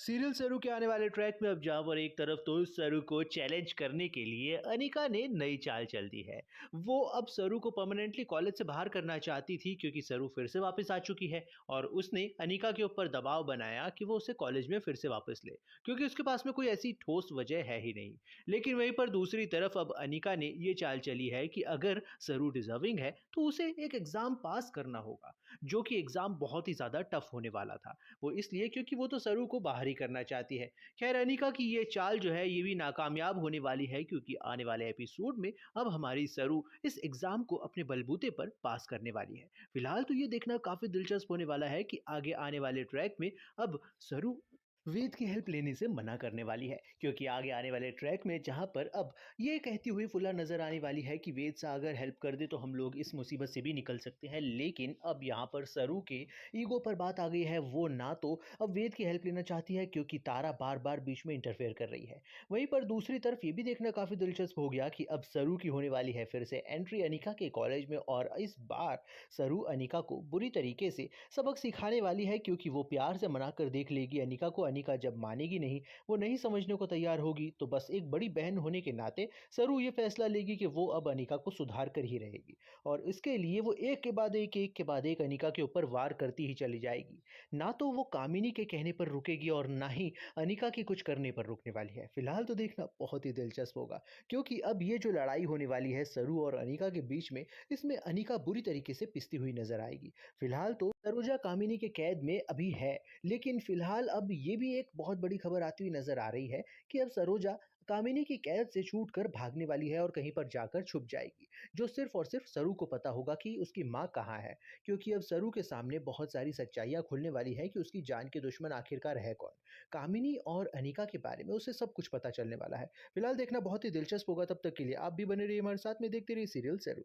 Serial सरू के आने वाले ट्रैक में अब जहाँ पर एक तरफ तो सरू को चैलेंज करने के लिए अनिका ने नई चाल चल दी है। वो अब सरू को परमानेंटली कॉलेज से बाहर करना चाहती थी क्योंकि सरू फिर से वापस आ चुकी है और उसने अनिका के ऊपर दबाव बनाया कि वो उसे कॉलेज में फिर से वापस ले, क्योंकि उसके पास में कोई ऐसी ठोस वजह है ही नहीं। लेकिन वहीं पर दूसरी तरफ अब अनिका ने ये चाल चली है कि अगर सरू डिजर्विंग है तो उसे एक एग्जाम पास करना होगा, जो कि एग्जाम बहुत ही ज्यादा टफ होने वाला था। वो इसलिए क्योंकि वो तो सरू को बाहर ही करना चाहती है। खैर अनिका की ये चाल जो है ये भी नाकामयाब होने वाली है, क्योंकि आने वाले एपिसोड में अब हमारी सरू इस एग्जाम को अपने बलबूते पर पास करने वाली है। फिलहाल तो ये देखना काफी दिलचस्प होने वाला है कि आगे आने वाले ट्रैक में अब सरू वेद की हेल्प लेने से मना करने वाली है, क्योंकि आगे आने वाले ट्रैक में जहां पर अब ये कहती हुई फुला नजर आने वाली है कि वेद सा अगर हेल्प कर दे तो हम लोग इस मुसीबत से भी निकल सकते हैं। लेकिन अब यहाँ पर सरू के ईगो पर बात आ गई है। वो ना तो अब वेद की हेल्प लेना चाहती है क्योंकि तारा बार बार बीच में इंटरफेयर कर रही है। वहीं पर दूसरी तरफ ये भी देखना काफी दिलचस्प हो गया कि अब सरू की होने वाली है फिर से एंट्री अनिका के कॉलेज में, और इस बार सरू अनिका को बुरी तरीके से सबक सिखाने वाली है, क्योंकि वो प्यार से मना कर देख लेगी अनिका को। अनिका जब मानेगी नहीं, वो नहीं समझने को तैयार होगी, तो बस एक बड़ी बहन होने के नाते सरू ये फैसला लेगी कि वो अब अनिका को सुधार कर ही रहेगी, और इसके लिए वो एक के बाद एक अनिका के ऊपर वार करती ही चली जाएगी। ना तो वो कामिनी के कहने पर रुकेगी और ना ही अनिका के कुछ करने पर रुकने वाली है। फिलहाल तो देखना बहुत ही दिलचस्प होगा, क्योंकि अब ये जो लड़ाई होने वाली है सरू और अनिका के बीच में, इसमें अनिका बुरी तरीके से पिसती हुई नजर आएगी। फिलहाल तो सरोजा कामिनी के कैद में अभी है, लेकिन फिलहाल अब ये भी एक बहुत बड़ी खबर आती हुई नजर आ रही है कि अब सरोजा कामिनी की कैद से छूटकर भागने वाली है और कहीं पर जाकर छुप जाएगी, जो सिर्फ और सिर्फ सरू को पता होगा कि उसकी माँ कहाँ है। क्योंकि अब सरू के सामने बहुत सारी सच्चाइयाँ खुलने वाली है कि उसकी जान के दुश्मन आखिरकार है कौन। कामिनी और अनिका के बारे में उसे सब कुछ पता चलने वाला है। फिलहाल देखना बहुत ही दिलचस्प होगा। तब तक के लिए आप भी बने रहिए हमारे साथ में, देखते रहिए सीरियल जरूर।